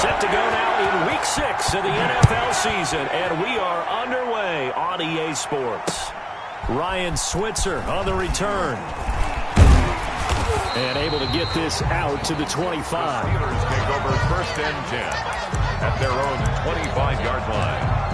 Set to go now in Week 6 of the NFL season, and we are underway on EA Sports. Ryan Switzer on the return. And able to get this out to the 25. The Steelers take over 1st and 10 at their own 25-yard line.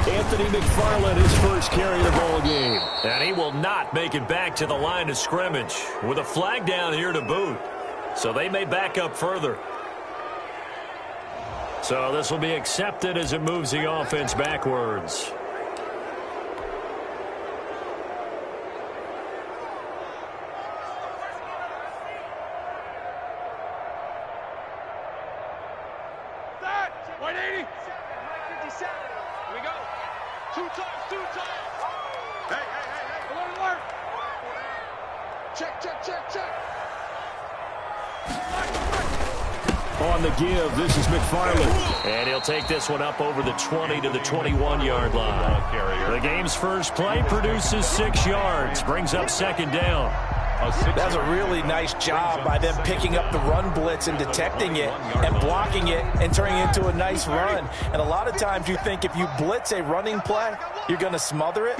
Anthony McFarland, his first carry of the ball game. And he will not make it back to the line of scrimmage with a flag down here to boot. So they may back up further. So this will be accepted as it moves the offense backwards. On the give, this is McFarland. And he'll take this one up over the 20 to the 21-yard line. The game's first play produces 6 yards, brings up 2nd down. That's a really nice job by them picking up the run blitz and detecting it and blocking it and turning it into a nice run. And a lot of times you think if you blitz a running play, you're going to smother it.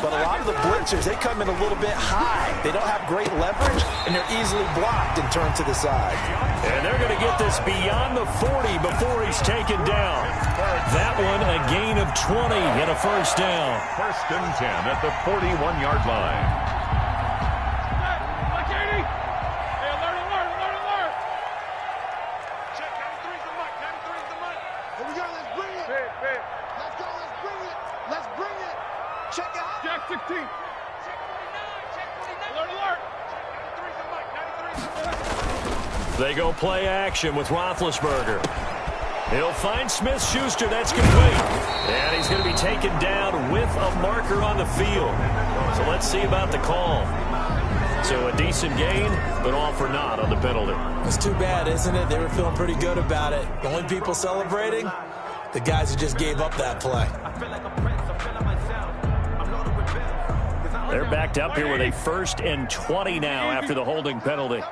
But a lot of the blitzers, they come in a little bit high. They don't have great leverage, and they're easily blocked and turned to the side. And they're going to get this beyond the 40 before he's taken down. That one a gain of 20 and a 1st down. 1st and 10 at the 41-yard line. They go play action with Roethlisberger. He'll find Smith-Schuster. That's complete. And he's going to be taken down with a marker on the field. So let's see about the call. So a decent gain, but all for naught on the penalty. It's too bad, isn't it? They were feeling pretty good about it. The only people celebrating, the guys who just gave up that play. They're backed up here with a 1st and 20 now after the holding penalty.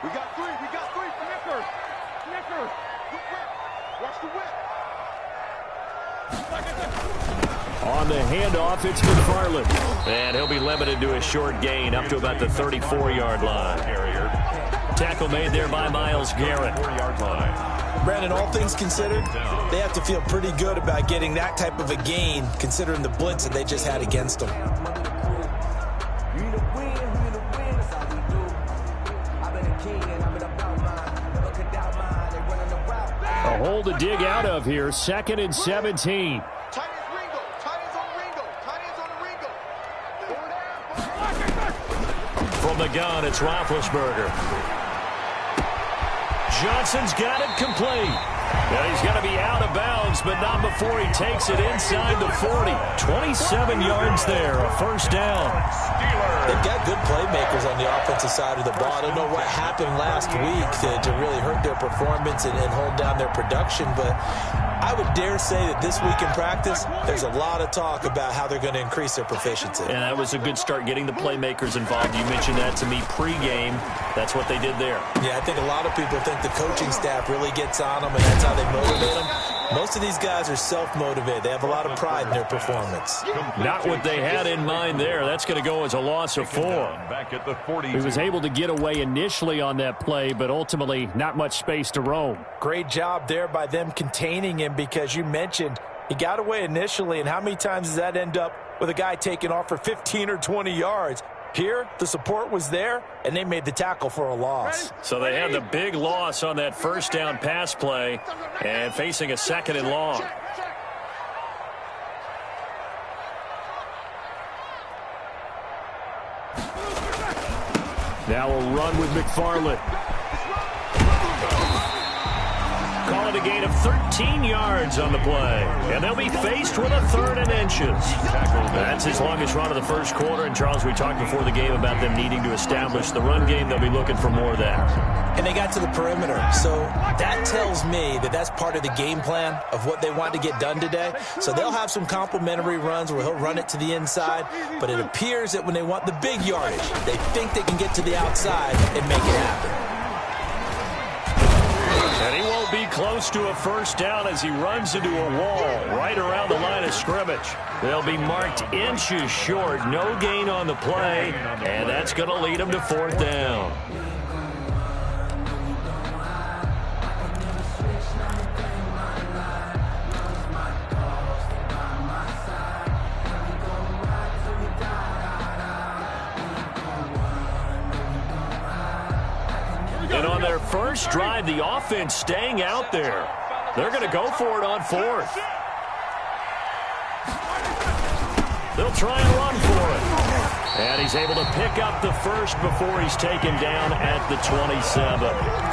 We got three. Snickers. Watch the whip. On the handoff, it's McFarland. And he'll be limited to a short gain up to about the 34-yard line. Tackle made there by Myles Garrett. Brandon, all things considered, they have to feel pretty good about getting that type of a gain considering the blitz that they just had against them. A hole to dig out of here. 2nd and 17. From the gun, it's Roethlisberger. Johnson's got it complete. Now he's got to be out of bounds, but not before he takes it inside the 40. 27 yards there, a 1st down. They've got good playmakers on the offensive side of the ball. I don't know what happened last week to really hurt their performance and hold down their production, but I would dare say that this week in practice, there's a lot of talk about how they're going to increase their proficiency. And that was a good start getting the playmakers involved. You mentioned that to me pregame. That's what they did there. Yeah, I think a lot of people think the coaching staff really gets on them, and that's how they motivate them. Most of these guys are self-motivated. They have a lot of pride in their performance. Not what they had in mind there. That's going to go as a loss of 4. Back at the 40. He was able to get away initially on that play, but ultimately not much space to roam. Great job there by them containing him because you mentioned he got away initially, and how many times does that end up with a guy taking off for 15 or 20 yards? Here, the support was there, and they made the tackle for a loss. So they had the big loss on that 1st down pass play and facing a 2nd and long. Now a run with McFarland. Call it a gain of 13 yards on the play. And they'll be faced with a 3rd and inches. That's his longest run of the first quarter. And, Charles, we talked before the game about them needing to establish the run game. They'll be looking for more of that. And they got to the perimeter. So that tells me that that's part of the game plan of what they want to get done today. So they'll have some complementary runs where he'll run it to the inside. But it appears that when they want the big yardage, they think they can get to the outside and make it happen. And he won't be close to a first down as he runs into a wall right around the line of scrimmage. They'll be marked inches short. No gain on the play, and that's going to lead them to 4th down. And on their first drive, the offense staying out there. They're going to go for it on 4th. They'll try and run for it. And he's able to pick up the first before he's taken down at the 27.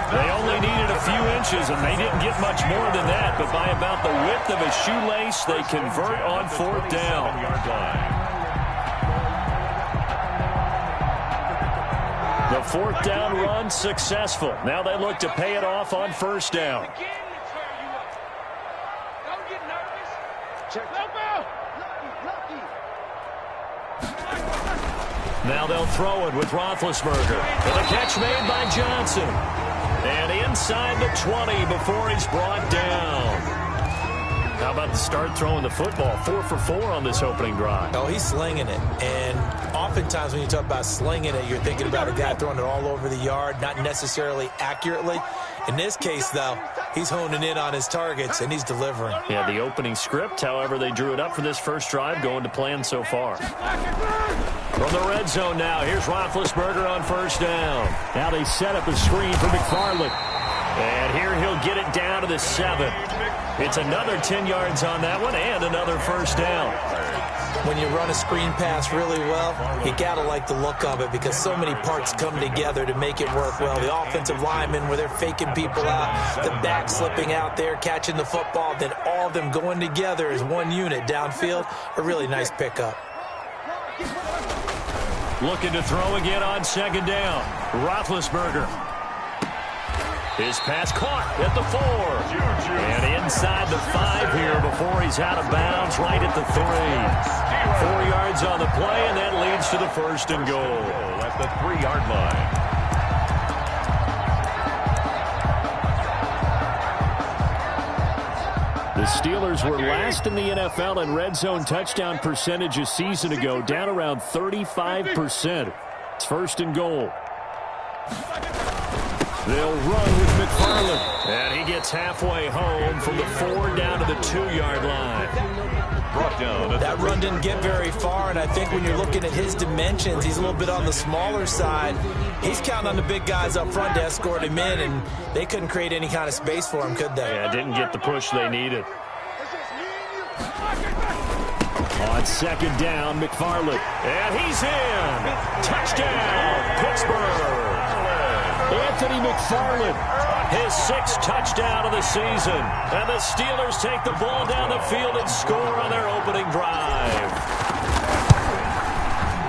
They only needed a few inches, and they didn't get much more than that. But by about the width of a shoelace, they convert on 4th down. The 4th down run successful. Now they look to pay it off on 1st down. Now they'll throw it with Roethlisberger. And the catch made by Johnson. And inside the 20 before he's brought down. How about the start throwing the football? 4 for 4 on this opening drive. Oh, he's slinging it. And oftentimes when you talk about slinging it, you're thinking about a guy throwing it all over the yard, not necessarily accurately. In this case, though, he's honing in on his targets, and he's delivering. Yeah, the opening script, however, they drew it up for this first drive, going to plan so far. From the red zone now, here's Roethlisberger on 1st down. Now they set up a screen for McFarland. And here he'll get it down to the 7. It's another 10 yards on that one and another 1st down. When you run a screen pass really well, you got to like the look of it because so many parts come together to make it work well. The offensive linemen where they're faking people out, the back slipping out there, catching the football, then all of them going together as one unit downfield. A really nice pickup. Looking to throw again on 2nd down. Roethlisberger. His pass caught at the 4. And inside the 5 here before he's out of bounds right at the 3. 4 yards on the play, and that leads to the 1st and goal. At the 3-yard line. The Steelers were last in the NFL in red zone touchdown percentage a season ago, down around 35%. It's 1st and goal. They'll run with McFarland. And he gets halfway home from the 4 down to the 2-yard line. Brought down. That run didn't get very far, and I think when you're looking at his dimensions, he's a little bit on the smaller side. He's counting on the big guys up front to escort him in, and they couldn't create any kind of space for him, could they? Yeah, didn't get the push they needed. On 2nd down, McFarland. And he's in. Touchdown, Pittsburgh. Anthony McFarland, his 6th touchdown of the season. And the Steelers take the ball down the field and score on their opening drive.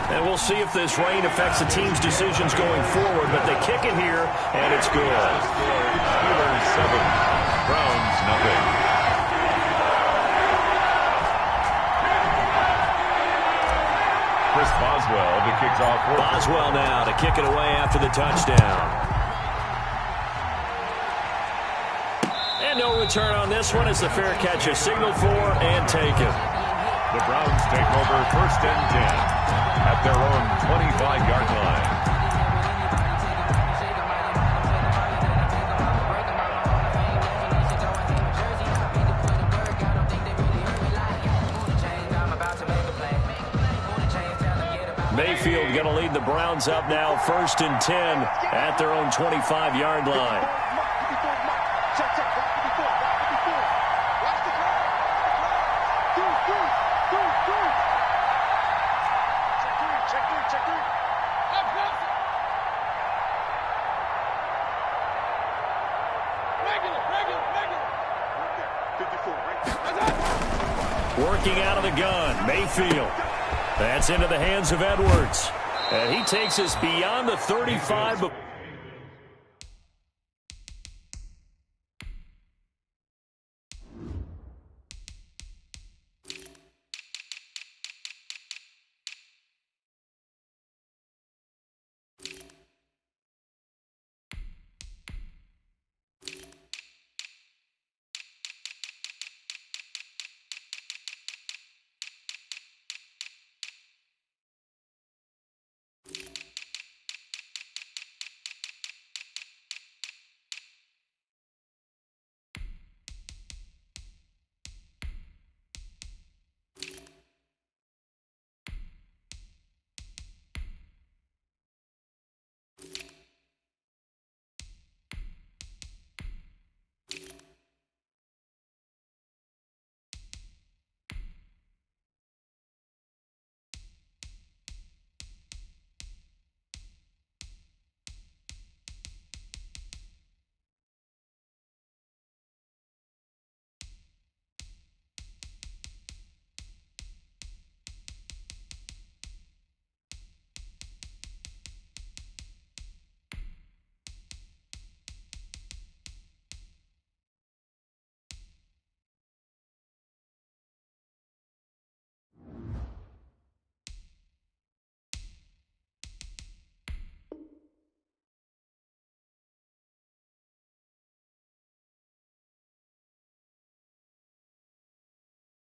And we'll see if this rain affects the team's decisions going forward, but they kick it here, and it's good. Steelers 7, Browns nothing. Chris Boswell to kick off. Boswell now to kick it away after the touchdown. And no return on this one as the fair catch is signaled for and taken. The Browns take over 1st and 10 at their own 25-yard line. Mayfield going to lead the Browns up now 1st and 10 at their own 25-yard line. Regular. Working out of the gun, Mayfield. That's into the hands of Edwards. And he takes us beyond the 35.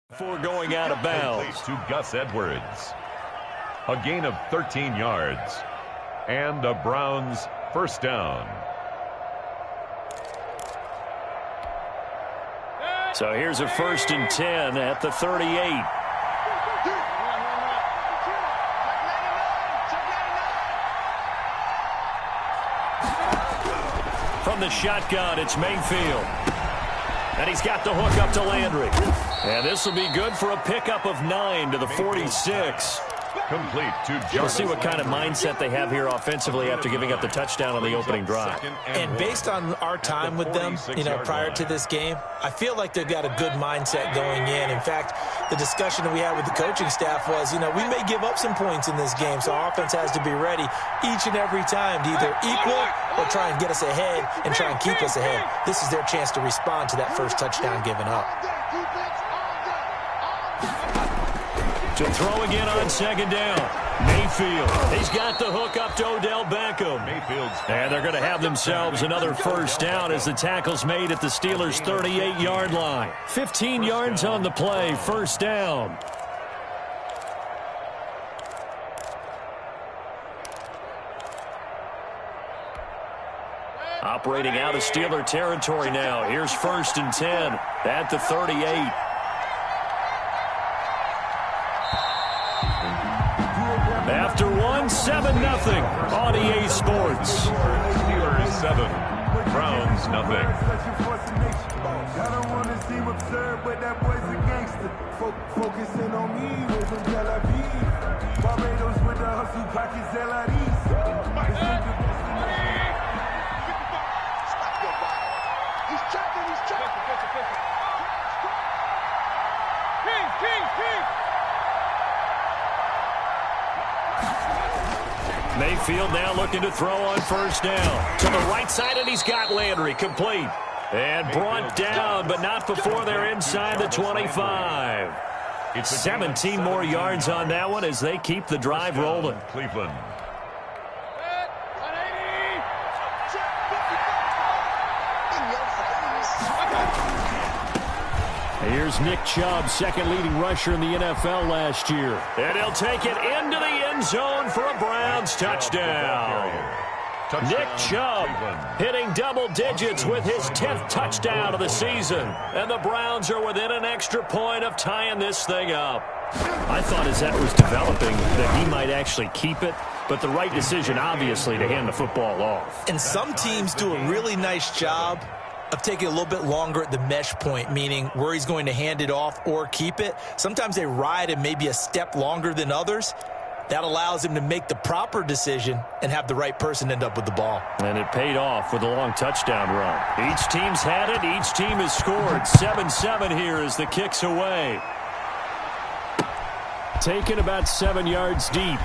Before going out of bounds. To Gus Edwards. A gain of 13 yards. And the Browns first down. So here's a 1st and 10 at the 38. From the shotgun, it's Mayfield. And he's got the hook up to Landry. And this will be good for a pickup of 9 to the 46. Complete to Jarvis. We'll see what kind of mindset they have here offensively after giving up the touchdown on the opening drive. And based on our time with them, prior to this game, I feel like they've got a good mindset going in. In fact, the discussion that we had with the coaching staff was, we may give up some points in this game, so our offense has to be ready each and every time to either equal or try and get us ahead and try and keep us ahead. This is their chance to respond to that first touchdown given up. To throw again on 2nd down. Mayfield. He's got the hook up to Odell Beckham. And they're going to have themselves another first down as the tackle's made at the Steelers' 38-yard line. 15 yards on the play, first down. Operating out of Steeler territory now. Here's 1st and 10 at the 38. After 7-0 on EA Sports. Steelers 7, Browns nothing. I don't want to seem absurd, but that boy's a gangster. Focusing on me, was in Tel Aviv. Barbados with the hustle, pockets LREs. He's checking. King. Mayfield now looking to throw on 1st down. To the right side, and he's got Landry complete. And brought down, but not before they're inside the 25. 17 more yards on that one as they keep the drive rolling. Cleveland. Here's Nick Chubb, 2nd leading rusher in the NFL last year. And he'll take it into the end zone for a Browns touchdown. Nick Chubb hitting double digits with his 10th touchdown of the season. And the Browns are within an extra point of tying this thing up. I thought as that was developing that he might actually keep it, but the right decision, obviously, to hand the football off. And some teams do a really nice job of taking a little bit longer at the mesh point, meaning where he's going to hand it off or keep it. Sometimes they ride it maybe a step longer than others. That allows him to make the proper decision and have the right person end up with the ball. And it paid off with a long touchdown run. Each team's had it. Each team has scored. 7-7 here as the kick's away. Taken about 7 yards deep.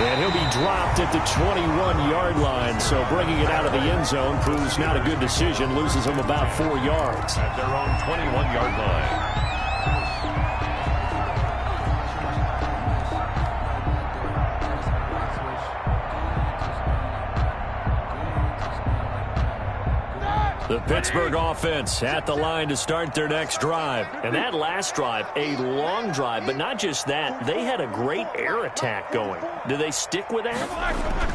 And he'll be dropped at the 21-yard line. So bringing it out of the end zone proves not a good decision. Loses him about 4 yards. At their own 21-yard line. The Pittsburgh offense at the line to start their next drive. And that last drive, a long drive, but not just that. They had a great air attack going. Do they stick with that?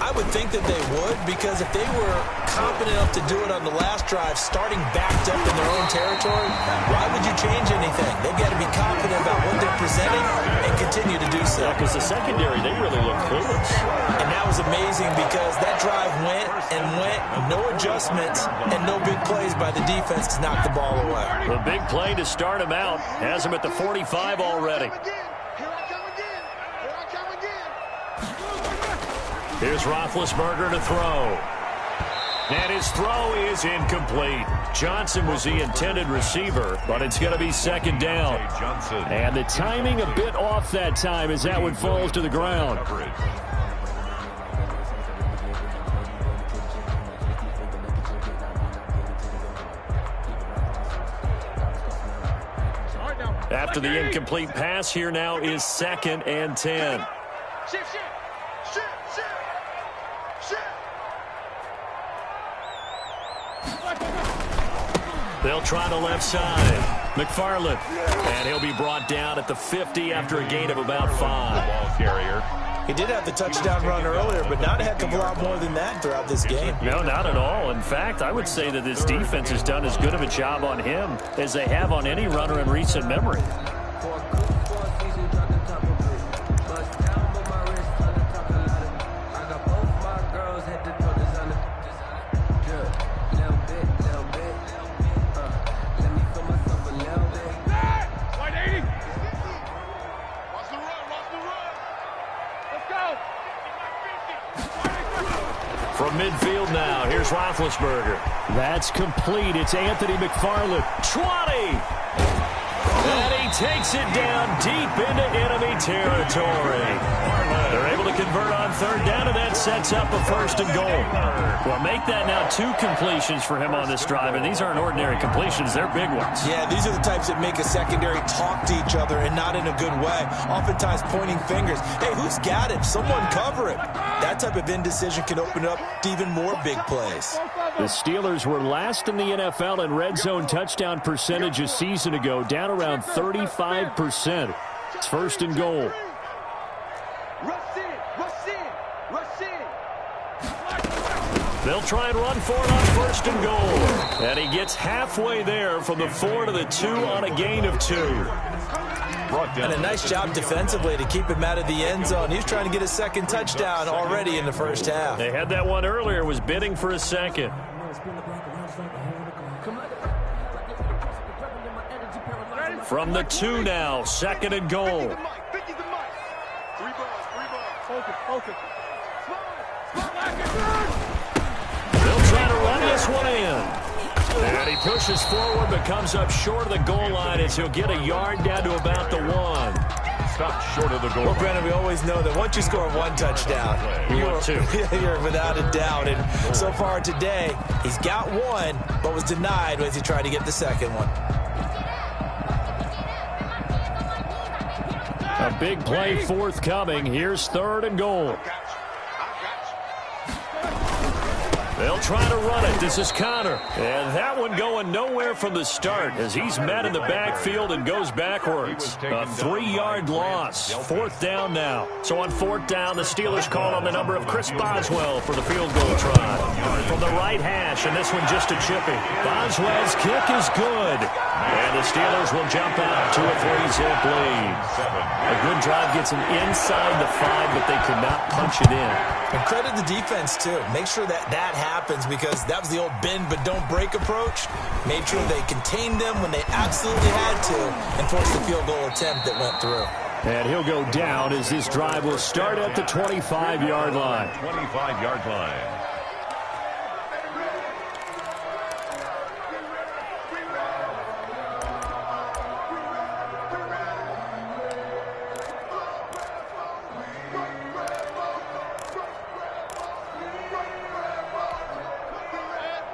I would think that they would, because if they were confident enough to do it on the last drive, starting backed up in their own territory, why would you change anything? They've got to be confident about what they're presenting and continue to do so. Because the secondary, they really look clueless. And that was amazing because that drive went and went, no adjustments, and no big plays by the defense to knock the ball away. The big play to start him out has him at the 45 already. Here's Roethlisberger to throw. And his throw is incomplete. Johnson was the intended receiver, but it's going to be second down. And the timing a bit off that time as that one falls to the ground. After the incomplete pass, here now is 2nd and 10. They'll try the left side. McFarland. And he'll be brought down at the 50 after a gain of about 5. Ball carrier. He did have the touchdown run earlier, but not a heck of a lot more than that throughout this game. No, not at all. In fact, I would say that this defense has done as good of a job on him as they have on any runner in recent memory. From midfield now, here's Roethlisberger. That's complete. It's Anthony McFarland. 20! And he takes it down deep into enemy territory. They're able to convert on 3rd down, and that sets up a 1st and goal. Well, make that now 2 completions for him on this drive, and these aren't ordinary completions. They're big ones. Yeah, these are the types that make a secondary talk to each other and not in a good way. Oftentimes pointing fingers. Hey, who's got it? Someone cover it. That type of indecision can open up to even more big plays. The Steelers were last in the NFL in red zone touchdown percentage a season ago, down around 35%. It's 1st and goal. They'll try and run for it on 1st and goal. And he gets halfway there from the 4 to the 2 on a gain of 2. And a nice job defensively to keep him out of the end zone. He's trying to get a 2nd touchdown already in the 1st half. They had that one earlier, was bidding for a 2nd. From the 2 now, 2nd and goal. They'll try to run this one in. And he pushes forward but comes up short of the goal line as he'll get a yard down to about the 1. Stop short of the goal. Well, Brandon, we always know that once you score 1 touchdown, you're without a doubt. And so far today, he's got 1, but was denied as he tried to get the 2nd one. A big play forthcoming. Here's 3rd and goal. They'll try to run it. This is Connor. And that one going nowhere from the start as he's met in the backfield and goes backwards. A 3-yard loss. 4th down now. So on 4th down, the Steelers call on the number of Chris Boswell for the field goal try. From the right hash, and this one just a chipping. Boswell's kick is good. And the Steelers will jump out to a 3-zip lead. A good drive gets them inside the 5, but they could not punch it in. And credit the defense, too. Make sure that happens because that was the old bend but don't break approach. Made sure they contained them when they absolutely had to and forced the field goal attempt that went through. And he'll go down as this drive will start at the 25-yard line. 25-yard line.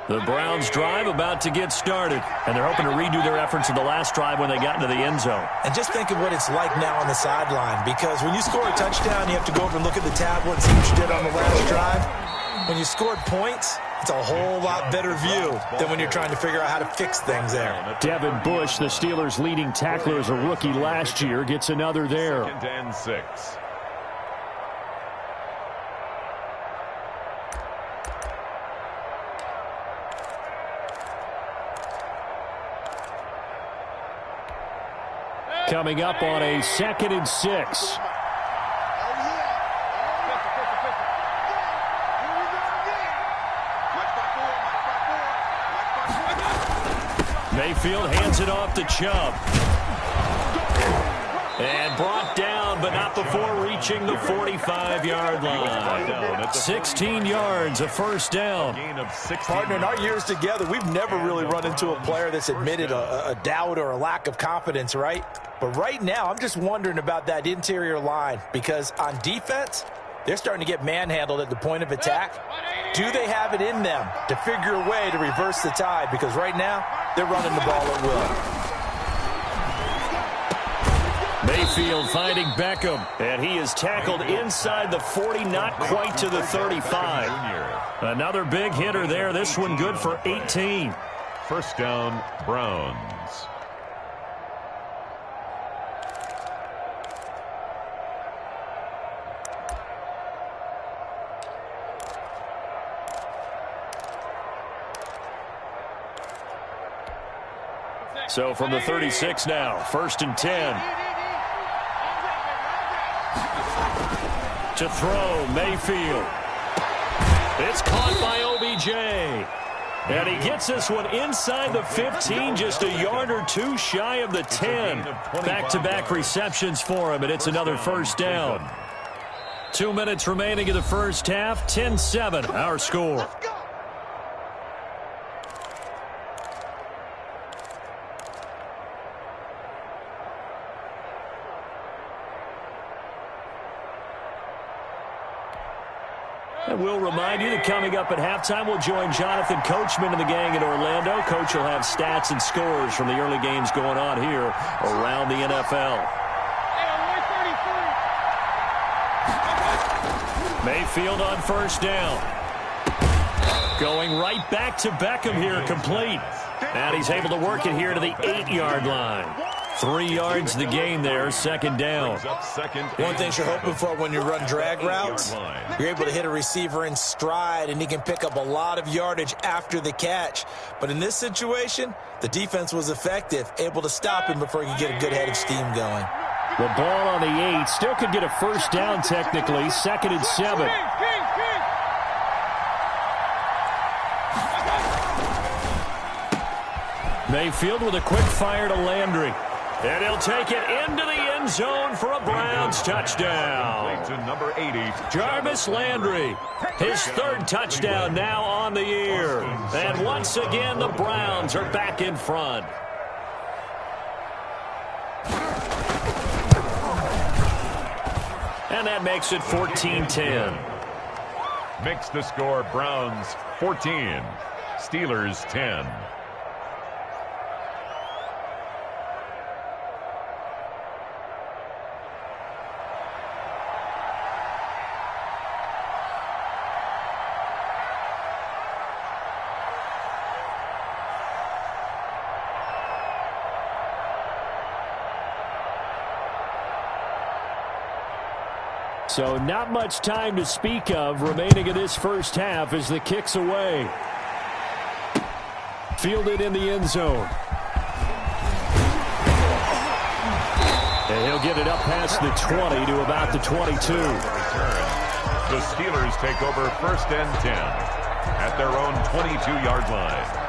The Browns drive about to get started, and they're hoping to redo their efforts in the last drive when they got into the end zone. And just think of what it's like now on the sideline, because when you score a touchdown, you have to go over and look at the tablet and see what you did on the last drive. When you scored points, it's a whole lot better view than when you're trying to figure out how to fix things there. Devin Bush, the Steelers' leading tackler as a rookie last year, gets another there. 2nd and 6. Coming up on a 2nd and 6. Mayfield hands it off to Chubb. And brought down, but not before reaching the 45-yard line. 16 yards, a first down. Partner, in our years together, we've never really run into a player that's admitted a doubt or a lack of confidence, right? But right now, I'm just wondering about that interior line, because on defense, they're starting to get manhandled at the point of attack. Do they have it in them to figure a way to reverse the tide? Because right now, they're running the ball at will. Mayfield finding Beckham, and he is tackled inside the 40, not quite to the 35. Another big hitter there, this one good for 18. First down, Browns. So from the 36 now, 1st and 10. To throw, Mayfield. It's caught by OBJ. And he gets this one inside the 15, just a yard or two shy of the 10. Back-to-back receptions for him, and it's another first down. 2 minutes remaining in the first half, 10-7, our score. And we'll remind you that coming up at halftime, we'll join Jonathan Coachman and the gang in Orlando. Coach will have stats and scores from the early games going on here around the NFL. Mayfield on first down. Going right back to Beckham here, complete. And he's able to work it here to the 8-yard line. 3 yards the gain there, 2nd down. One thing you're hoping for when you run drag routes, you're able to hit a receiver in stride, and he can pick up a lot of yardage after the catch. But in this situation, the defense was effective, able to stop him before he could get a good head of steam going. The ball on the 8, still could get a first down technically, 2nd and 7. Mayfield with a quick fire to Landry. And he'll take it into the end zone for a Browns touchdown. To number 80, Jarvis Landry, his 3rd touchdown now on the year. And once again, the Browns are back in front. And that makes it 14-10. Makes the score Browns 14, Steelers 10. So not much time to speak of remaining in this first half as the kick's away. Fielded in the end zone. And he'll get it up past the 20 to about the 22. The Steelers take over 1st and 10 at their own 22-yard line.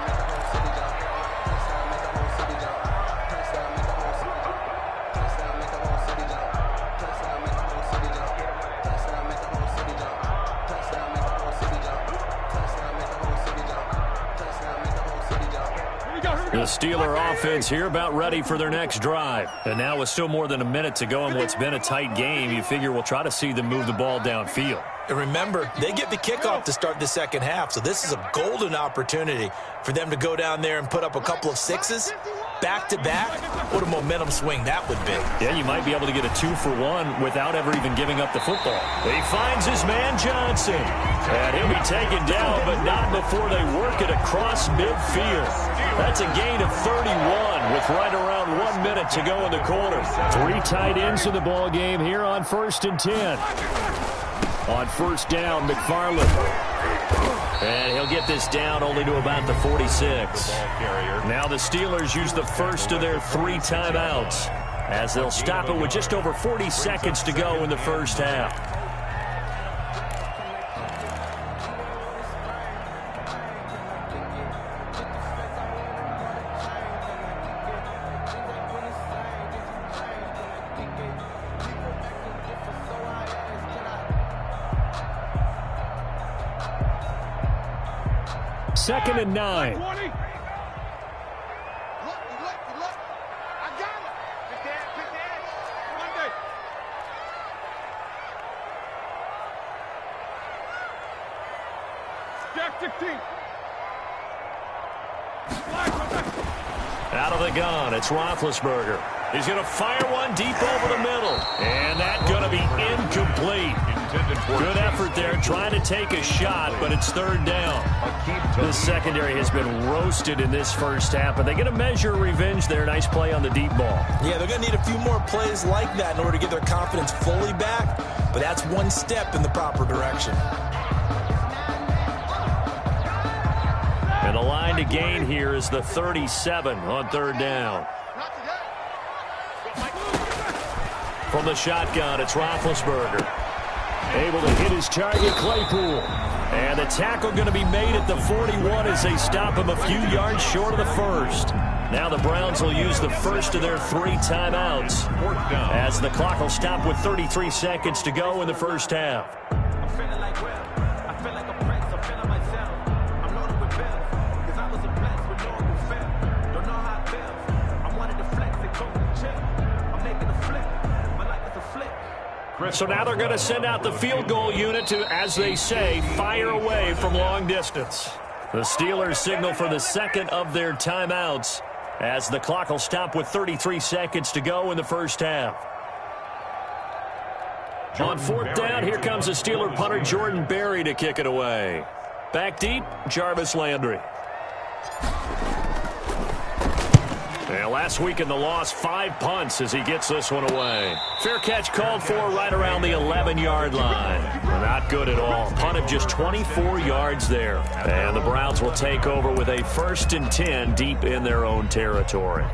The Steeler offense here about ready for their next drive. And now with still more than a minute to go in what's been a tight game, you figure we'll try to see them move the ball downfield. And remember, they get the kickoff to start the second half, so this is a golden opportunity for them to go down there and put up a couple of sixes back-to-back. What a momentum swing that would be. Yeah, you might be able to get a 2-for-1 without ever even giving up the football. He finds his man Johnson, and he'll be taken down, but not before they work it across midfield. That's a gain of 31 with right around 1 minute to go in the quarter. 3 tight ends in the ball game here on 1st and 10. On first down, McFarland. And he'll get this down only to about the 46. Now the Steelers use the first of their 3 timeouts as they'll stop it with just over 40 seconds to go in the first half. Second and 9. Look. I got it. Pick that. Monday. Jack 16. Out of the gun, it's Roethlisberger. He's going to fire one deep over the middle. And that's going to be incomplete. Good effort there, trying to take a shot, but it's 3rd down. The secondary has been roasted in this first half, but they get a measure of revenge there. Nice play on the deep ball. Yeah, they're going to need a few more plays like that in order to get their confidence fully back, but that's one step in the proper direction. And the line to gain here is the 37 on 3rd down. From the shotgun, it's Roethlisberger. Able to hit his target, Claypool. And the tackle going to be made at the 41 as they stop him a few yards short of the first. Now the Browns will use the first of their 3 timeouts as the clock will stop with 33 seconds to go in the first half. I'm feeling like Will. I feel like a prince. I'm feeling myself. I'm loaded with bills. Because I was a blessed with no one who fell. Don't know how it feels. I wanted to flex and go to chill. I'm making a flip. My life is a flip. So now they're going to send out the field goal unit to, as they say, fire away from long distance. The Steelers signal for the second of their timeouts as the clock will stop with 33 seconds to go in the first half. On 4th down, here comes the Steeler punter Jordan Berry to kick it away. Back deep, Jarvis Landry. And last week in the loss, 5 punts as he gets this one away. Fair catch called for right around the 11-yard line. Not good at all. Punt of just 24 yards there. And the Browns will take over with a 1st and 10 deep in their own territory.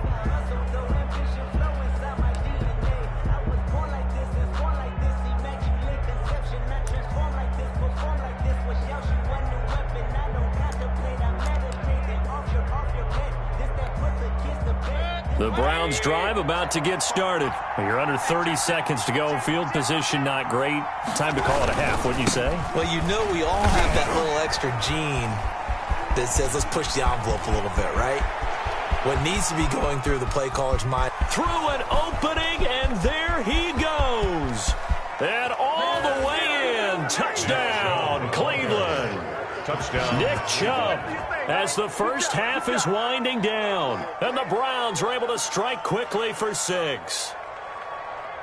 The Browns drive about to get started. You're under 30 seconds to go. Field position not great. Time to call it a half, wouldn't you say? Well, you know we all have that little extra gene that says let's push the envelope a little bit, right? What needs to be going through the play caller's mind. Through an opening, and there he goes. And all the way in. Touchdown, Cleveland. Touchdown. Nick Chubb as the first half is winding down. And the Browns are able to strike quickly for 6.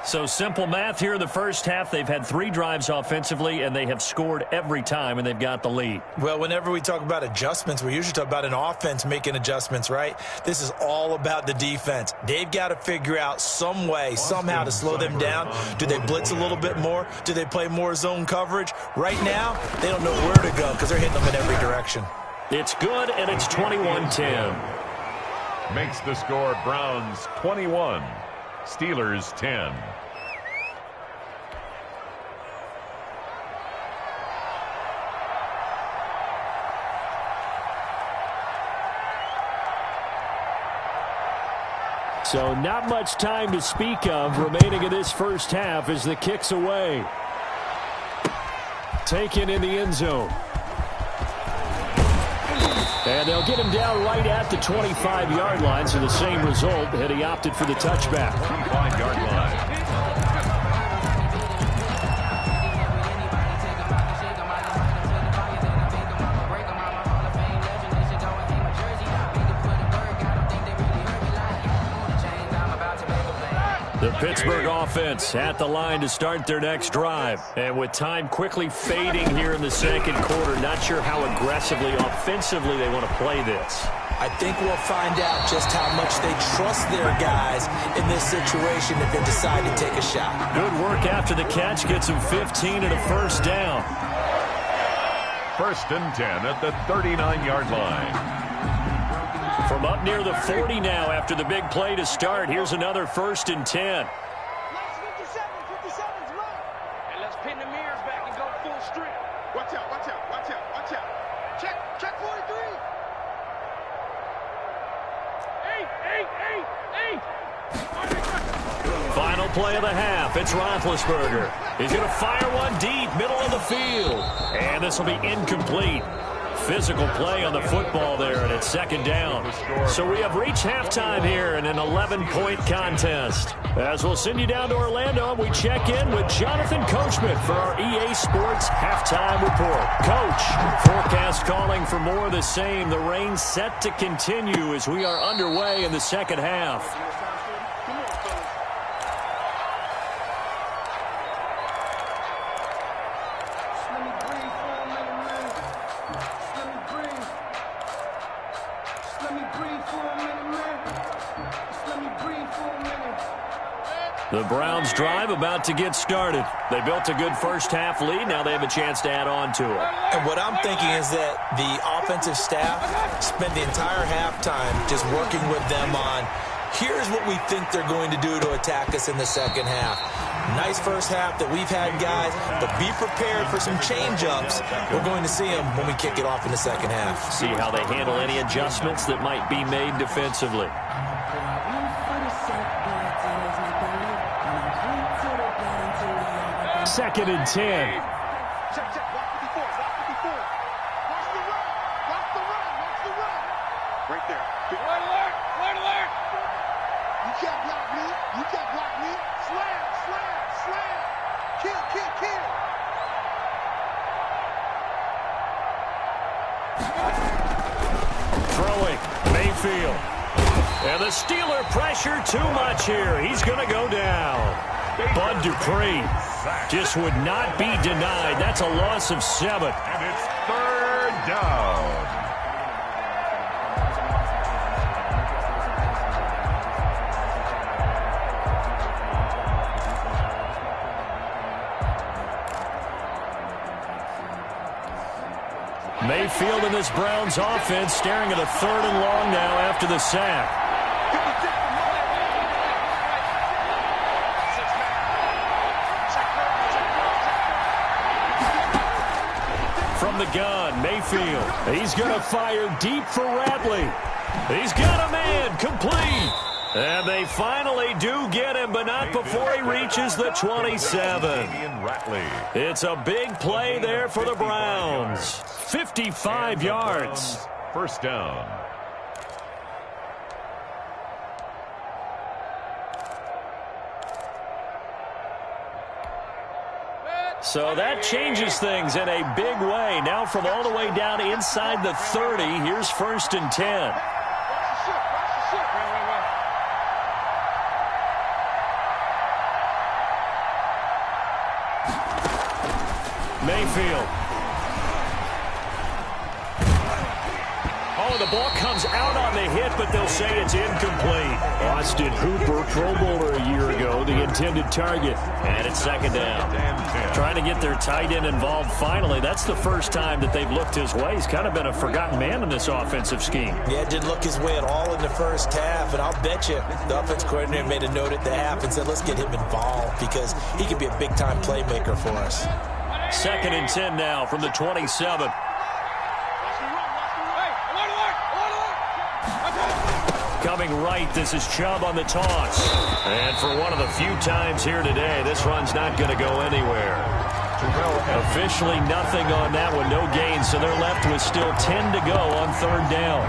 So simple math here in the first half. They've had 3 drives offensively, and they have scored every time, and they've got the lead. Well, whenever we talk about adjustments, we usually talk about an offense making adjustments, right? This is all about the defense. They've got to figure out some way, somehow to slow them down. Do they blitz a little bit more? Do they play more zone coverage? Right now, they don't know where to go because they're hitting them in every direction. It's good, and it's 21-10. Makes the score Browns 21, Steelers 10. So not much time to speak of remaining in this first half as the kick's away. Taken in the end zone. And they'll get him down right at the 25-yard line, so the same result had he opted for the touchback. 25-yard line. The Pittsburgh offense at the line to start their next drive. And with time quickly fading here in the second quarter, not sure how aggressively, offensively they want to play this. I think we'll find out just how much they trust their guys in this situation if they decide to take a shot. Good work after the catch. Gets him 15 and a first down. 1st and 10 at the 39-yard line. From up near the 40 now after the big play to start. Here's another 1st and 10. Last 57's mine. And let's pin the mirrors back and go full strength. Watch out, watch out, watch out, watch out. Check 43. Eight. Final play of the half. It's Roethlisberger. He's going to fire one deep, middle of the field. And this will be incomplete. Physical play on the football there, and it's 2nd down. So we have reached halftime here in an 11-point contest. As we'll send you down to Orlando, we check in with Jonathan Coachman for our EA Sports Halftime Report. Coach, forecast calling for more of the same. The rain set to continue as we are underway in the second half. The Browns drive about to get started. They built a good first-half lead. Now they have a chance to add on to it. And what I'm thinking is that the offensive staff spent the entire halftime just working with them on, here's what we think they're going to do to attack us in the second half. Nice first half that we've had, guys, but be prepared for some change-ups. We're going to see them when we kick it off in the second half. See how they handle any adjustments that might be made defensively. 2nd and 10. Check. Block 54. Watch the run. Right there. Word alert. You can't block me. Slam. Kill. Throwing. Mayfield. And the Steeler pressure too much here. He's going to go down. Bud Dupree just would not be denied. That's a loss of 7. And it's 3rd down. Mayfield in this Browns offense staring at a 3rd and long now after the sack. From the gun, Mayfield. He's going to fire deep for Radley. He's got a man, complete. And they finally do get him, but not before he reaches the 27. It's a big play there for the Browns. 55 yards. 1st down. So that changes things in a big way. Now from all the way down inside the 30, here's 1st and 10. Mayfield. Oh, the ball comes out on the hit, but they'll say it's incomplete. Austin Hooper, Pro Bowler a year ago, the intended target. And it's 2nd down. Trying to get their tight end involved finally. That's the first time that they've looked his way. He's kind of been a forgotten man in this offensive scheme. Yeah, it didn't look his way at all in the first half, and I'll bet you the offense coordinator made a note at the half and said, let's get him involved because he could be a big-time playmaker for us. 2nd and 10 now from the 27. Coming right, this is Chubb on the toss. And for one of the few times here today, this run's not going to go anywhere. Officially nothing on that one, no gain, so they're left with still 10 to go on third down.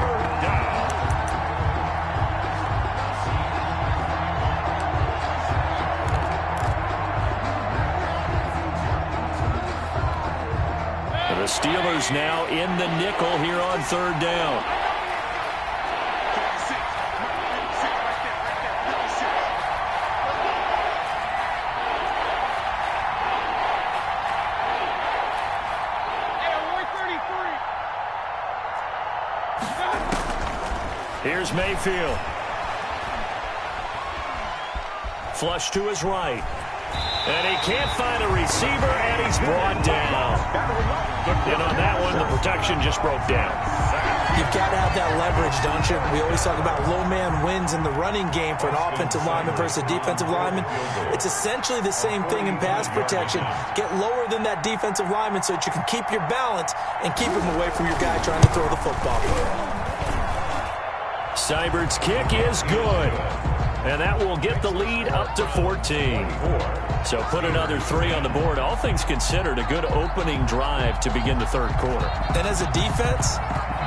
The Steelers now in the nickel here on third down. Here's Mayfield. Flush to his right. And he can't find a receiver, and he's brought down. And on that one, the protection just broke down. You've got to have that leverage, don't you? We always talk about low man wins in the running game for an offensive lineman versus a defensive lineman. It's essentially the same thing in pass protection. Get lower than that defensive lineman so that you can keep your balance and keep him away from your guy trying to throw the football. Seibert's kick is good. And that will get the lead up to 14. So put another 3 on the board. All things considered, a good opening drive to begin the third quarter. And as a defense,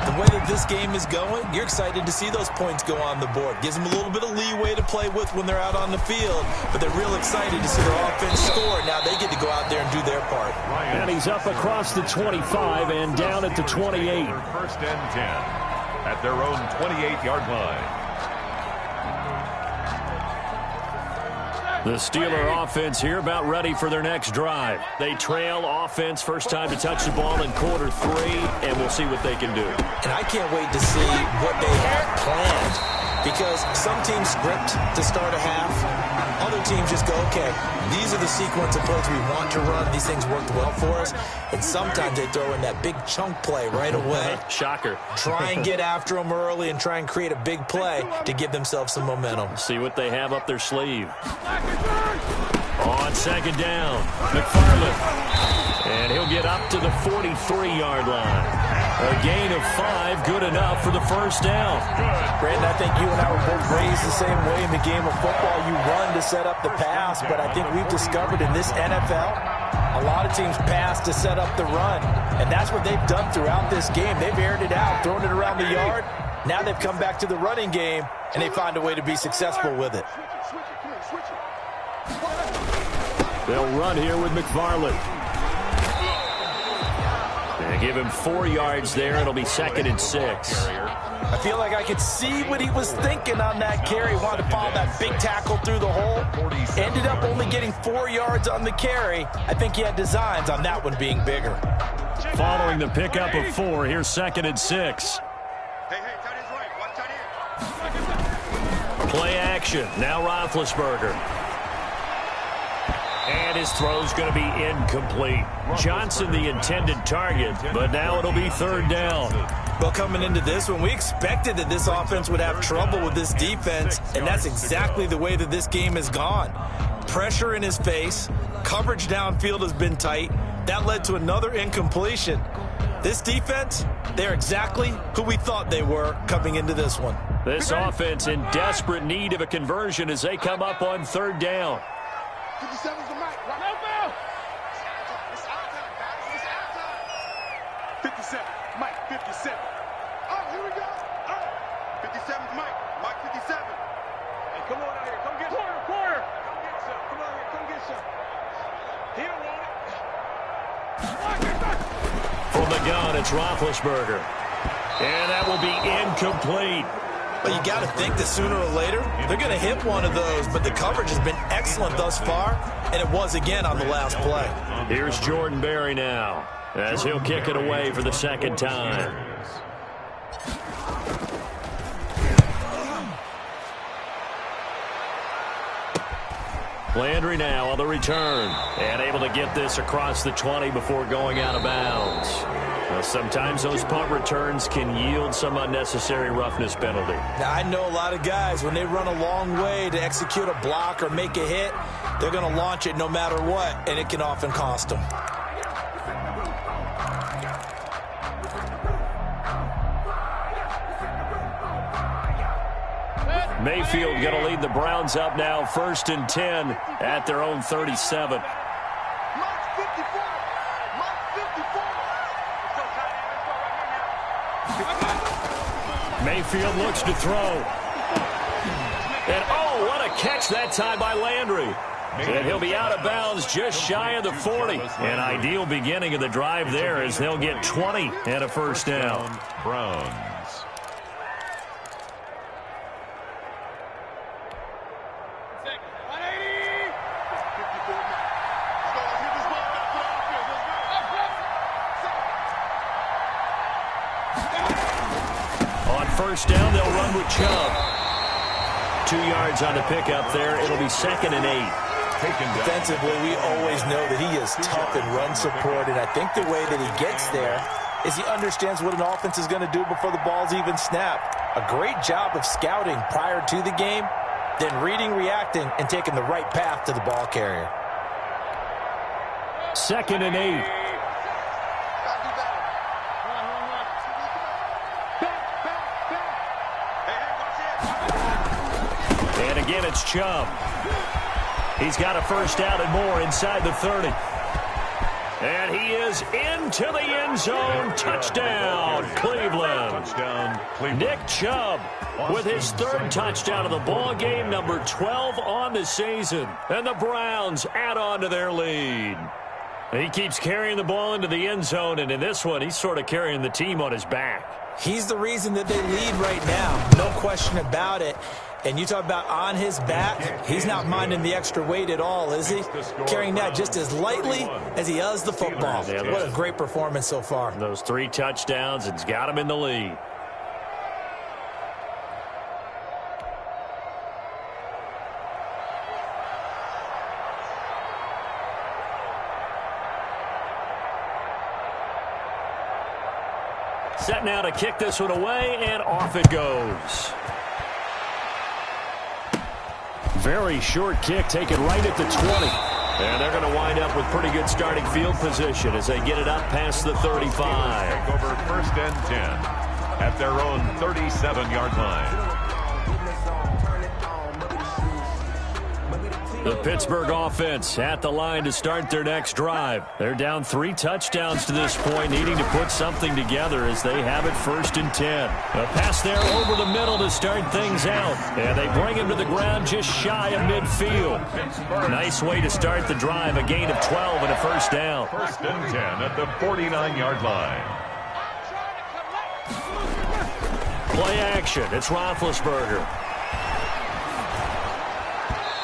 the way that this game is going, you're excited to see those points go on the board. Gives them a little bit of leeway to play with when they're out on the field, but they're real excited to see their offense score. Now they get to go out there and do their part. And he's up across the 25 and down at the 28. First and 10 at their own 28-yard line. The Steeler offense here about ready for their next drive. They trail offense, first time to touch the ball in quarter 3, and we'll see what they can do. And I can't wait to see what they have planned, because some teams script to start a half. Other teams just go, okay, these are the sequence of plays we want to run. These things worked well for us. And sometimes they throw in that big chunk play right away. Shocker. Try and get after them early and try and create a big play to give themselves some momentum. See what they have up their sleeve. On second down, McFarland. And he'll get up to the 43-yard line. A gain of 5, good enough for the first down. Brandon, I think you and I were both raised the same way in the game of football. You run to set up the pass, but I think we've discovered in this NFL, a lot of teams pass to set up the run, and that's what they've done throughout this game. They've aired it out, thrown it around the yard. Now they've come back to the running game, and they find a way to be successful with it. They'll run here with McFarland. And give him 4 yards there. It'll be 2nd and 6. I feel like I could see what he was thinking on that carry. Wanted to follow that big tackle through the hole. Ended up only getting 4 yards on the carry. I think he had designs on that one being bigger. Following the pickup of 4, here's 2nd and 6. Play action. Now Roethlisberger. And his throw's going to be incomplete. Johnson the intended target, but now it'll be 3rd down. Well, coming into this one, we expected that this offense would have trouble with this defense, and that's exactly the way that this game has gone. Pressure in his face, coverage downfield has been tight. That led to another incompletion. This defense, they're exactly who we thought they were coming into this one. This offense in desperate need of a conversion as they come up on 3rd down. 57's the mic. Right now, Bill. It's out time, guys. It's out time. 57. Mike, 57. Oh, here we go. 57's Mike. Mike, 57. Hey, come on out here. Come get some. Quarter. Come get some. Come on here. Come get some. He don't want it. From the gun, it's Roethlisberger. And that will be incomplete. But you got to think that sooner or later, they're going to hit one of those. But the coverage has been excellent thus far, and it was again on the last play. Here's Jordan Berry now, as he'll kick it away for the 2nd time. Landry now on the return, and able to get this across the 20 before going out of bounds. Well, sometimes those punt returns can yield some unnecessary roughness penalty. Now, I know a lot of guys, when they run a long way to execute a block or make a hit, they're going to launch it no matter what, and it can often cost them. Mayfield going to lead the Browns up now, 1st and 10 at their own 37. Mike, 54. Mayfield looks to throw. And, oh, what a catch that time by Landry. And he'll be out of bounds just shy of the 40. An ideal beginning of the drive there as they'll get 20 and a first down. Browns. On first down, they'll run with Chubb. 2 yards on the pickup there. It'll be 2nd and 8. Defensively, we always know that he is tough in run support, and I think the way that he gets there is he understands what an offense is going to do before the ball's even snapped. A great job of scouting prior to the game, then reading, reacting, and taking the right path to the ball carrier. 2nd and 8. And again, it's Chubb. He's got a first down and more inside the 30. And he is into the end zone. Touchdown, Cleveland. Touchdown, Cleveland. Nick Chubb with his 3rd touchdown of the ball game, number 12 on the season. And the Browns add on to their lead. He keeps carrying the ball into the end zone, and in this one, he's sort of carrying the team on his back. He's the reason that they lead right now. No question about it. And you talk about on his back, he's not minding the extra weight at all, is he? Carrying that just as lightly as he does the football. What a great performance so far. Those 3 touchdowns, it's got him in the lead. Set now to kick this one away, and off it goes. Very short kick, taken right at the 20. And they're going to wind up with pretty good starting field position as they get it up past the 35. Take over 1st and 10 at their own 37-yard line. The Pittsburgh offense at the line to start their next drive. They're down 3 touchdowns to this point, needing to put something together as they have it 1st and 10. A pass there over the middle to start things out. And they bring him to the ground just shy of midfield. Nice way to start the drive, a gain of 12 and a first down. 1st and 10 at the 49-yard line. Play action. It's Roethlisberger.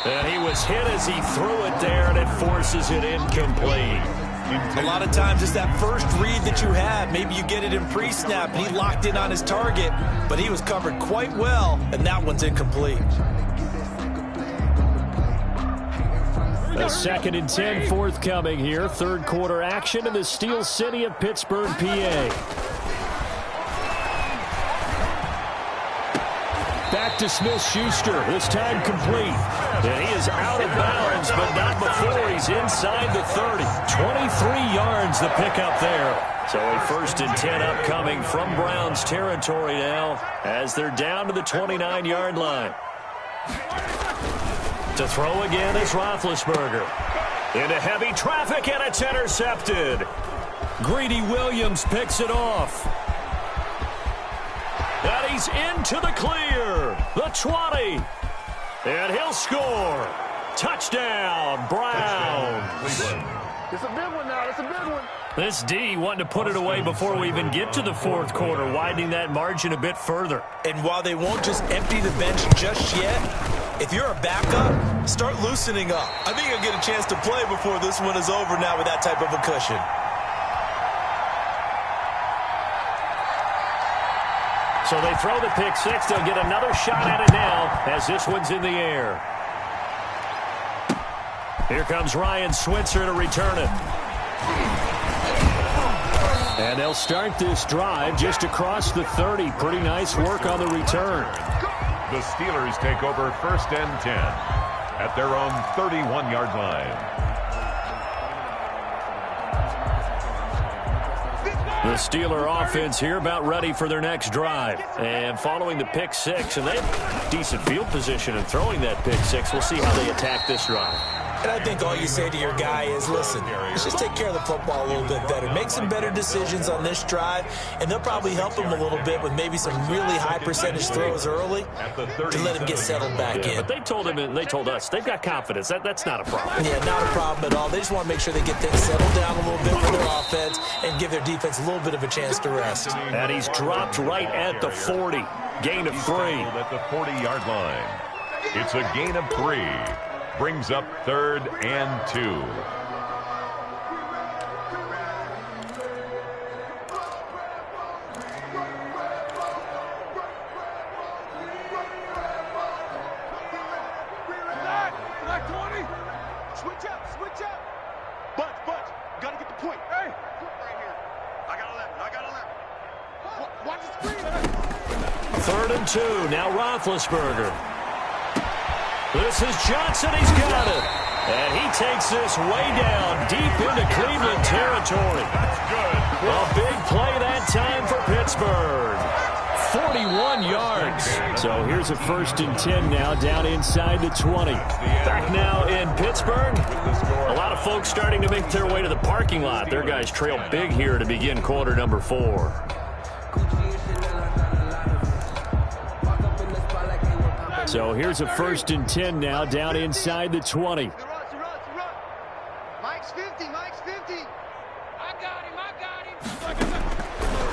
And he was hit as he threw it there, and it forces it incomplete. A lot of times it's that first read that you have. Maybe you get it in pre-snap, and he locked in on his target, but he was covered quite well, and that one's incomplete. A 2nd and 10 forthcoming here. 3rd quarter action in the Steel City of Pittsburgh, PA. Back to Smith-Schuster, this time complete. And he is out of bounds, but not before he's inside the 30. 23 yards the pickup there. So a 1st and 10 upcoming from Browns territory now as they're down to the 29-yard line. To throw again is Roethlisberger. Into heavy traffic, and it's intercepted. Greedy Williams picks it off. And he's into the clear. The 20. And he'll score. Touchdown, Browns. It's a big one now. It's a big one. This D wanting to put it away before we even get to the 4th quarter, widening that margin a bit further. And while they won't just empty the bench just yet, if you're a backup, start loosening up. I think you'll get a chance to play before this one is over now with that type of a cushion. So they throw the pick 6. They'll get another shot at it now as this one's in the air. Here comes Ryan Switzer to return it. And they'll start this drive just across the 30. Pretty nice work on the return. The Steelers take over 1st and 10 at their own 31-yard line. The Steeler offense here about ready for their next drive. And following the pick 6, and they have decent field position in throwing that pick 6. We'll see how they attack this drive. And I think all you say to your guy is, listen, let's just take care of the football a little bit better. Make some better decisions on this drive, and they'll probably help him a little bit with maybe some really high percentage throws early to let him get settled back in. But they told him and they told us they've got confidence. That's not a problem. Yeah, not a problem at all. They just want to make sure they get things settled down a little bit for their offense and give their defense a little bit of a chance to rest. And he's dropped right at the 40. Gain of 3. At the 40-yard line. It's a gain of 3. Brings up 3rd and 2. Switch up. Bunch. Gotta get the point. Hey, right here. I got 11. Watch the screen. 3rd and 2. Now Roethlisberger. This is Johnson. He's got it. And he takes this way down deep into Cleveland territory. That's good. A big play that time for Pittsburgh. 41 yards. So here's a 1st and 10 now down inside the 20. Back now in Pittsburgh. A lot of folks starting to make their way to the parking lot. Their guys trail big here to begin quarter number 4. So here's a 1st and 10 now down inside the 20. Mike's 50. I got him.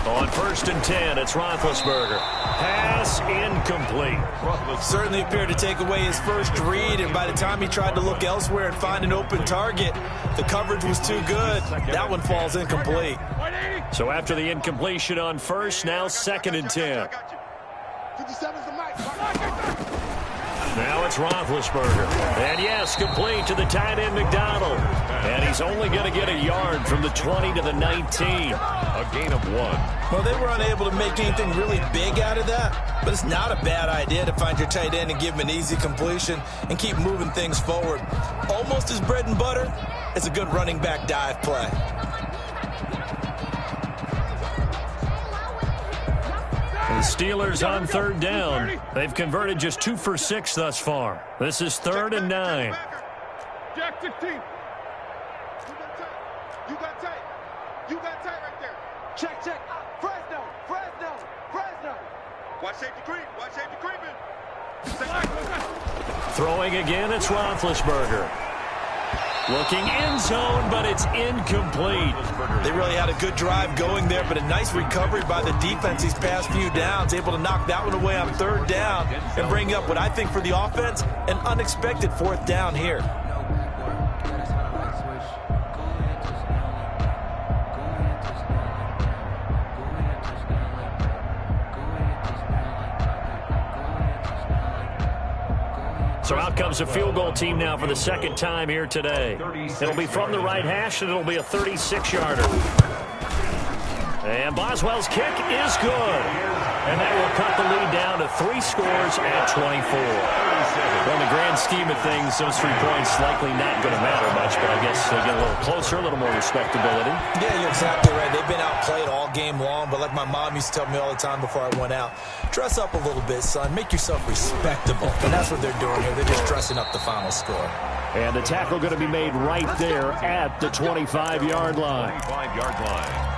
On 1st and 10, it's Roethlisberger. Pass incomplete. Certainly appeared to take away his first read, and by the time he tried to look elsewhere and find an open target, the coverage was too good. That one falls incomplete. So after the incompletion on 1st, now 2nd and 10. 57's the Mike. Now it's Roethlisberger. And yes, complete to the tight end McDonald. And he's only going to get a yard from the 20 to the 19. A gain of 1. Well, they were unable to make anything really big out of that, but it's not a bad idea to find your tight end and give him an easy completion and keep moving things forward. Almost his bread and butter is a good running back dive play. The Steelers on 3rd down. They've converted just 2 for 6 thus far. This is 3rd and 9. Jack 16. You got tight right there. Check. Fresno. Watch safety creeping. Throwing again, it's Roethlisberger. Looking end zone, but it's incomplete. They really had a good drive going there, but a nice recovery by the defense these past few downs, able to knock that one away on 3rd down and bring up what I think for the offense, an unexpected 4th down here. So out comes a field goal team now for the 2nd time here today. It'll be from the right hash, and it'll be a 36-yarder. And Boswell's kick is good. And that will cut the lead down to 3 scores at 24. Well, in the grand scheme of things, those 3 points likely not going to matter much, but I guess they get a little closer, a little more respectability. Yeah, you're exactly right. They've been outplayed all game long, but like my mom used to tell me all the time before I went out, dress up a little bit, son. Make yourself respectable. And that's what they're doing here. They're just dressing up the final score. And the tackle going to be made right there at the 25-yard line. 25-yard line.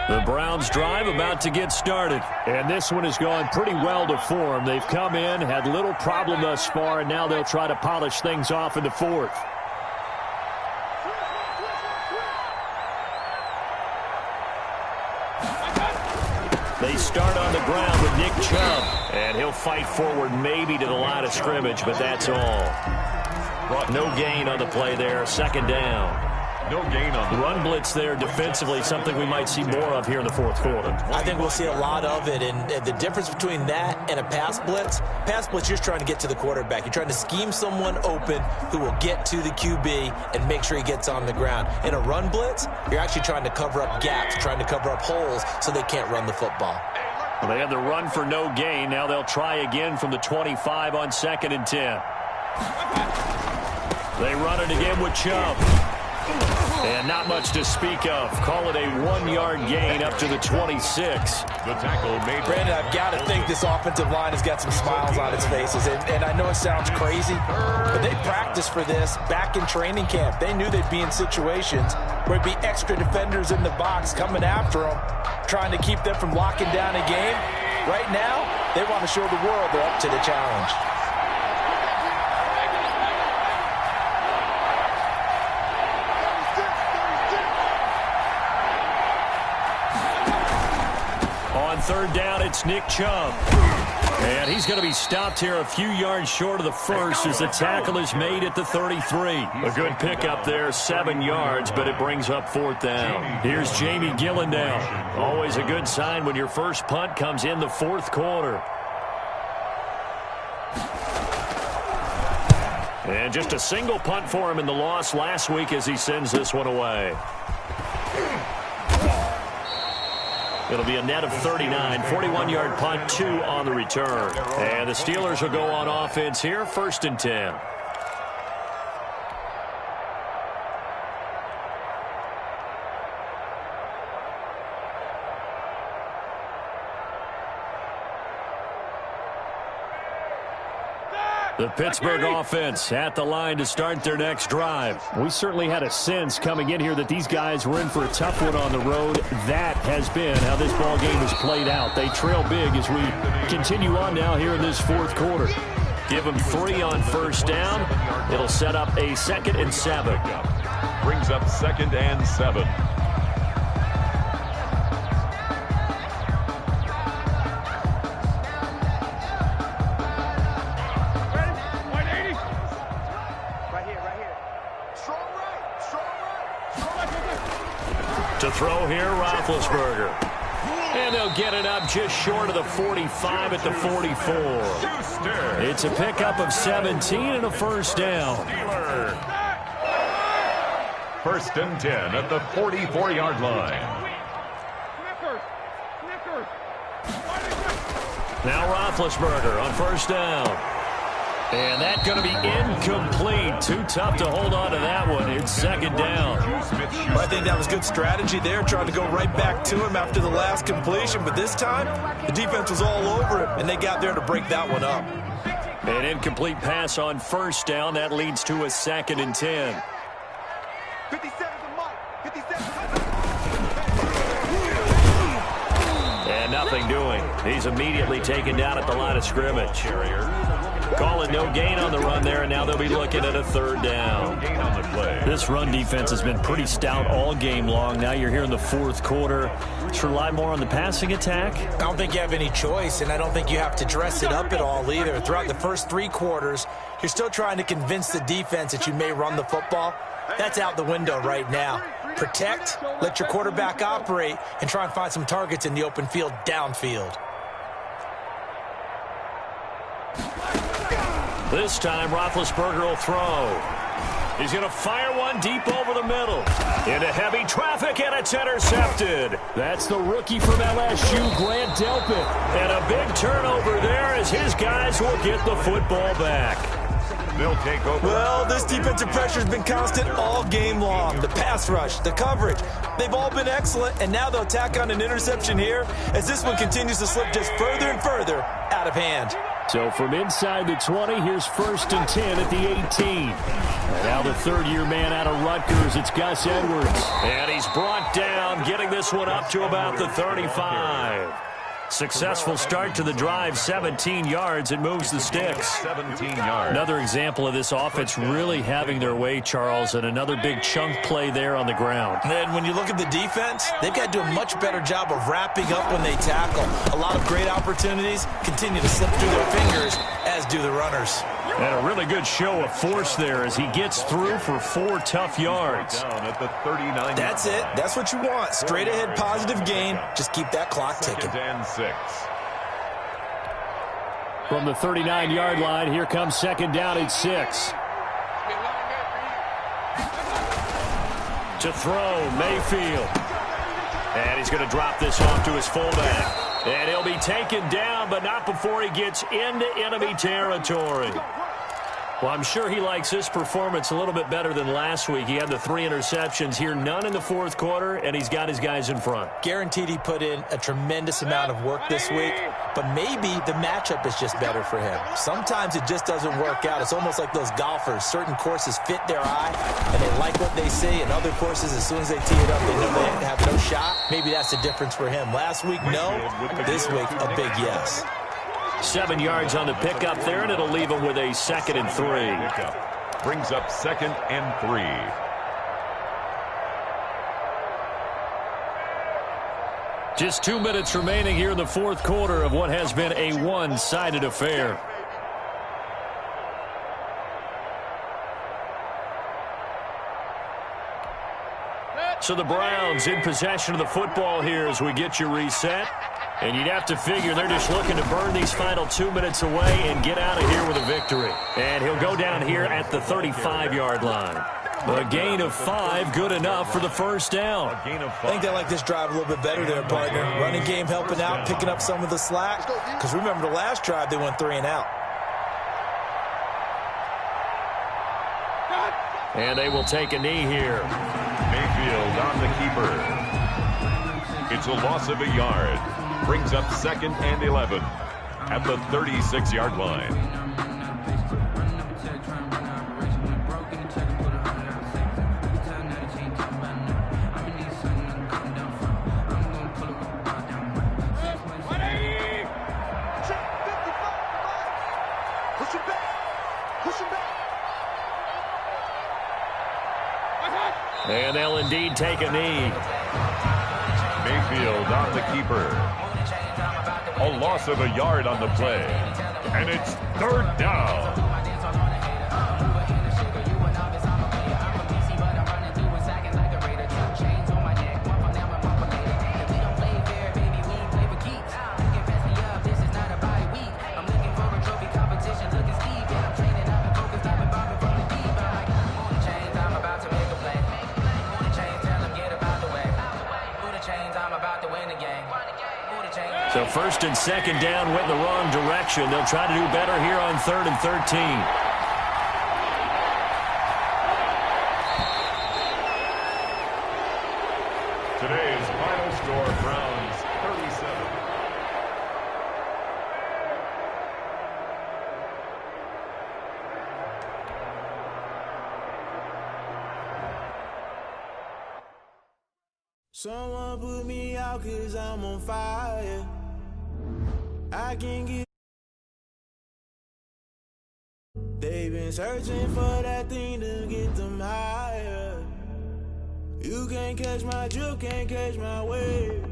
The Browns drive about to get started. And this one has gone pretty well to form. They've come in, had little problem thus far, and now they'll try to polish things off in the 4th. They start on the ground with Nick Chubb. And he'll fight forward maybe to the line of scrimmage, but that's all. No gain on the play there. 2nd down. No gain on the run blitz there defensively, something we might see more of here in the 4th quarter. I think we'll see a lot of it, and the difference between that and a pass blitz, you're just trying to get to the quarterback. You're trying to scheme someone open who will get to the QB and make sure he gets on the ground. In a run blitz, you're actually trying to cover up gaps, trying to cover up holes so they can't run the football. Well, they had the run for no gain. Now they'll try again from the 25 on 2nd and 10. They run it again with Chubb. And not much to speak of. Call it a 1-yard gain up to the 26. The tackle made. Brandon, I've got to think this offensive line has got some smiles on its faces. And I know it sounds crazy, but they practiced for this back in training camp. They knew they'd be in situations where it'd be extra defenders in the box coming after them, trying to keep them from locking down a game. Right now, they want to show the world they're up to the challenge. On third down, it's Nick Chubb. And he's going to be stopped here a few yards short of the first as the tackle is made at the 33. A good pickup there, 7 yards, but it brings up fourth down. Here's Jamie Gillendow. Always a good sign when your first punt comes in the fourth quarter. And just a single punt for him in the loss last week as he sends this one away. It'll be a net of 39, 41-yard punt, 2 on the return. And the Steelers will go on offense here, 1st and 10. The Pittsburgh offense at the line to start their next drive. We certainly had a sense coming in here that these guys were in for a tough one on the road. That has been how this ball game has played out. They trail big as we continue on now here in this fourth quarter. Give them 3 on first down. It'll set up a 2nd and 7. Brings up 2nd and 7. To throw here, Roethlisberger. And they'll get it up just short of the 45 at the 44. It's a pickup of 17 and a first down. 1st and 10 at the 44-yard line. Now Roethlisberger on first down. And that's going to be incomplete. Too tough to hold on to that one. It's 2nd down. Well, I think that was good strategy there, trying to go right back to him after the last completion. But this time, the defense was all over him, and they got there to break that one up. An incomplete pass on first down. That leads to a 2nd and 10. 57 to Mike. 57. And nothing doing. He's immediately taken down at the line of scrimmage. Call it no gain on the run there, and now they'll be looking at a 3rd down. This run defense has been pretty stout all game long. Now you're here in the fourth quarter. Should rely more on the passing attack? I don't think you have any choice, and I don't think you have to dress it up at all either. Throughout the first 3 quarters, you're still trying to convince the defense that you may run the football. That's out the window right now. Protect, let your quarterback operate, and try and find some targets in the open field downfield. This time, Roethlisberger will throw. He's going to fire one deep over the middle. Into heavy traffic, and it's intercepted. That's the rookie from LSU, Grant Delpit. And a big turnover there as his guys will get the football back. They'll take over. Well, this defensive pressure has been constant all game long. The pass rush, the coverage, they've all been excellent, and now they'll tack on an interception here as this one continues to slip just further and further out of hand. So from inside the 20, here's 1st and 10 at the 18. And now the 3rd-year man out of Rutgers, it's Gus Edwards. And he's brought down, getting this one up to about the 35. Successful start to the drive, 17 yards, and moves the sticks. 17 yards. Another example of this offense really having their way, Charles, and another big chunk play there on the ground. And when you look at the defense, they've got to do a much better job of wrapping up when they tackle. A lot of great opportunities continue to slip through their fingers, as do the runners. And a really good show of force there as he gets through for 4 tough yards. Down at the 39. That's it. That's what you want. Straight ahead positive gain. Just keep that clock ticking. 2nd and 6. From the 39-yard line, here comes 2nd down at 6. To throw, Mayfield. And he's going to drop this off to his fullback. And he'll be taken down, but not before he gets into enemy territory. Well, I'm sure he likes this performance a little bit better than last week. He had the 3 interceptions here, none in the fourth quarter, and he's got his guys in front. Guaranteed he put in a tremendous amount of work this week, but maybe the matchup is just better for him. Sometimes it just doesn't work out. It's almost like those golfers. Certain courses fit their eye, and they like what they see, and other courses, as soon as they tee it up, they know they have no shot. Maybe that's the difference for him. Last week, no. This week, a big yes. 7 yards on the pickup there, and it'll leave him with a 2nd and 3. Brings up 2nd and 3. Just 2 minutes remaining here in the fourth quarter of what has been a one-sided affair. So the Browns in possession of the football here as we get you reset. And you'd have to figure they're just looking to burn these final 2 minutes away and get out of here with a victory. And he'll go down here at the 35-yard line. A gain of 5, good enough for the first down. I think they like this drive a little bit better there, partner. Running game helping out, picking up some of the slack. Because remember, the last drive they went 3 and out. And they will take a knee here. Mayfield on the keeper. It's a loss of a yard. Brings up 2nd and 11 at the 36-yard line. And they'll indeed take a knee. Mayfield on the keeper. A loss of a yard on the play. And it's 3rd down. So 1st and 2nd down went in the wrong direction. They'll try to do better here on 3rd and 13. Today's final score, Browns 37. Someone put me out 'cause I'm on fire. I can get. They've been searching for that thing to get them higher. You can't catch my drift, can't catch my wave.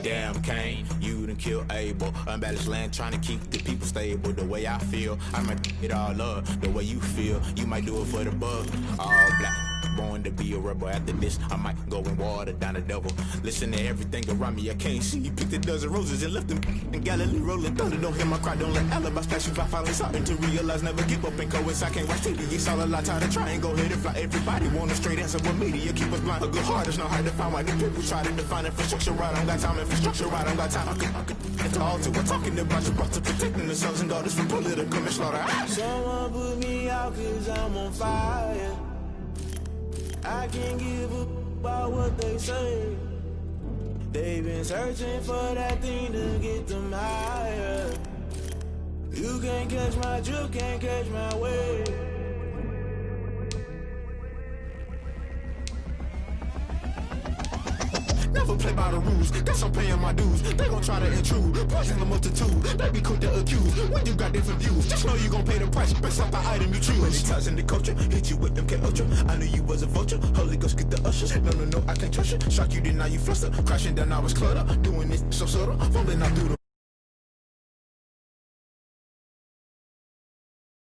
Damn, Kane, you done killed Abel. Unbalanced land, trying to keep the people stable. The way I feel, I might it all up. The way you feel, you might do it for the bug. All black. Born to be a rebel. After this, I might go and water down the devil. Listen to everything around me, I can't see. Picked a dozen roses and left them in Galilee rolling thunder. Don't hear my cry, don't let alibis pass you by. Finally starting to realize, never give up and coincide. Can't watch TV, it's all a lot. Time to try and go ahead and fly. Everybody want a straight answer, but media keep us blind. A good heart is not hard to find. Why the people try to define infrastructure right? I don't got time, infrastructure right, I don't got time. I could enter all to. We're talking about you brought to protecting the sons and daughters from political slaughter. Someone put me out 'cause I'm on fire. I can't give up about what they say. They've been searching for that thing to get them higher. You can't catch my drift, can't catch my wave. Never play by the rules, guess I'm paying my dues. They gon' try to intrude, poison the multitude. They be quick to accuse when you got different views. Just know you gon' pay the price, based off the item you choose. Many times in the culture, hit you with them K-Ultra. I knew you was a vulture, Holy Ghost get the ushers. No, I can't trust you. Shock you, then now you fluster. Crashing down, I was cluttered. Doing this so subtle, falling out through the